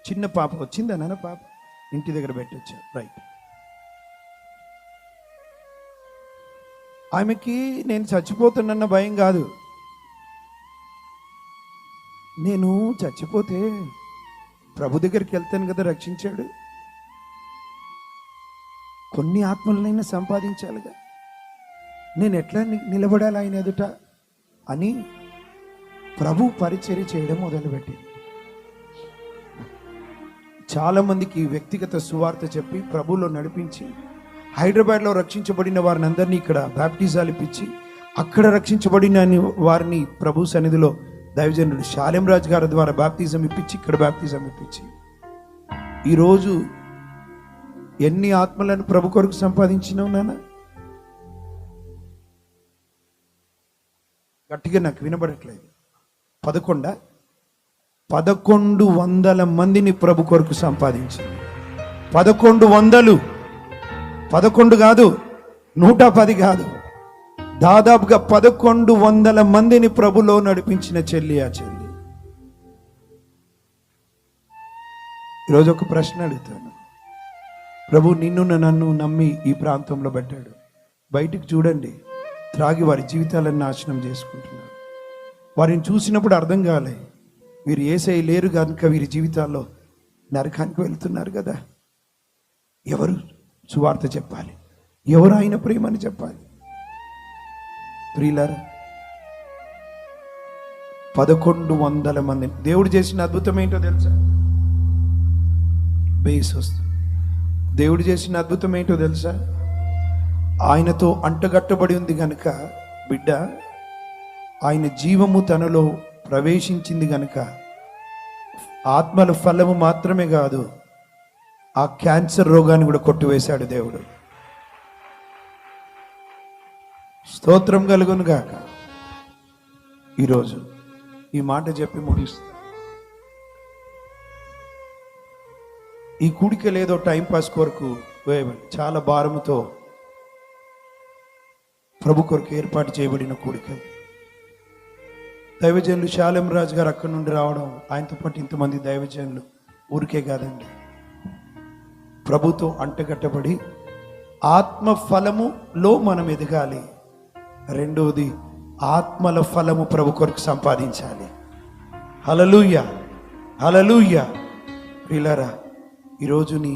చిన్న పాప వచ్చిందా నాన్న? పాప ఇంటి దగ్గర పెట్టొచ్చారు. రైట్. ఆమెకి నేను చచ్చిపోతున్నా భయం కాదు. నేను చచ్చిపోతే ప్రభు దగ్గరికి వెళ్తాను కదా, రక్షించాడు. కొన్ని ఆత్మలనైనా సంపాదించాలిగా, నేను ఎట్లా నిలబడాలి ఆయన ఎదుట అని ప్రభు పరిచర్య చేయడం మొదలుపెట్టింది. చాలామందికి వ్యక్తిగత సువార్త చెప్పి ప్రభులో నడిపించి హైదరాబాద్లో రక్షించబడిన వారిని అందరినీ ఇక్కడ బ్యాప్టిజాలు ఇప్పించి అక్కడ రక్షించబడిన వారిని ప్రభు సన్నిధిలో దైవజనుడు శాలెం రాజు గారి ద్వారా బాప్తిజం ఇప్పించి ఇక్కడ బాప్తిజం ఇప్పించి ఈరోజు ఎన్ని ఆత్మలను ప్రభు కొరకు సంపాదించినావు నాన్న? గట్టిగా నాకు వినబడట్లేదు. 1100 మందిని ప్రభు కొరకు సంపాదించింది. 1100, 11 కాదు, 110 కాదు, దాదాపుగా 1100 మందిని ప్రభులో నడిపించిన చెల్లి ఆ చెల్లి. ఈరోజు ఒక ప్రశ్న అడుగుతాను. ప్రభు నిన్ను నన్ను నమ్మి ఈ ప్రాంతంలో పెట్టాడు. బయటికి చూడండి, త్రాగి వారి జీవితాలను నాశనం చేసుకుంటున్నారు. వారిని చూసినప్పుడు అర్థం కాలే, వీరు యేసయ్య లేరు కనుక వీరి జీవితాల్లో నరకానికి వెళ్తున్నారు కదా. ఎవరు సువార్త చెప్పాలి? ఎవరు ఆయన ప్రేమని చెప్పాలి? ప్రియులారా, 1100 మంది. దేవుడు చేసిన అద్భుతం ఏంటో తెలుసా? బేస్ వస్తుంది. దేవుడు చేసిన అద్భుతం ఏంటో తెలుసా? ఆయనతో అంటగట్టబడి ఉంది గనుక బిడ్డ, ఆయన జీవము తనలో ప్రవేశించింది గనుక ఆత్మల ఫలము మాత్రమే కాదు, ఆ క్యాన్సర్ రోగాన్ని కూడా కొట్టివేశాడు దేవుడు. స్తోత్రం కలుగును గాక. ఈరోజు ఈ మాట చెప్పి ముగిస్తా. ఈ కూడిక లేదో టైంపాస్ కొరకు వేయబడి చాలా భారముతో ప్రభు కొరకు ఏర్పాటు చేయబడిన కూడిక. దైవజనులు శాలెం రాజు గారు అక్కడి నుండి రావడం, ఆయనతో పాటు ఇంతమంది దైవజనులు ఊరికే కాదండి, ప్రభుతో అంటగట్టబడి ఆత్మ ఫలములో మనం ఎదగాలి. రెండవది, ఆత్మల ఫలము ప్రభు కొరకు సంపాదించాలి. హల్లెలూయా, హల్లెలూయా. ప్రియులారా, ఈరోజు నీ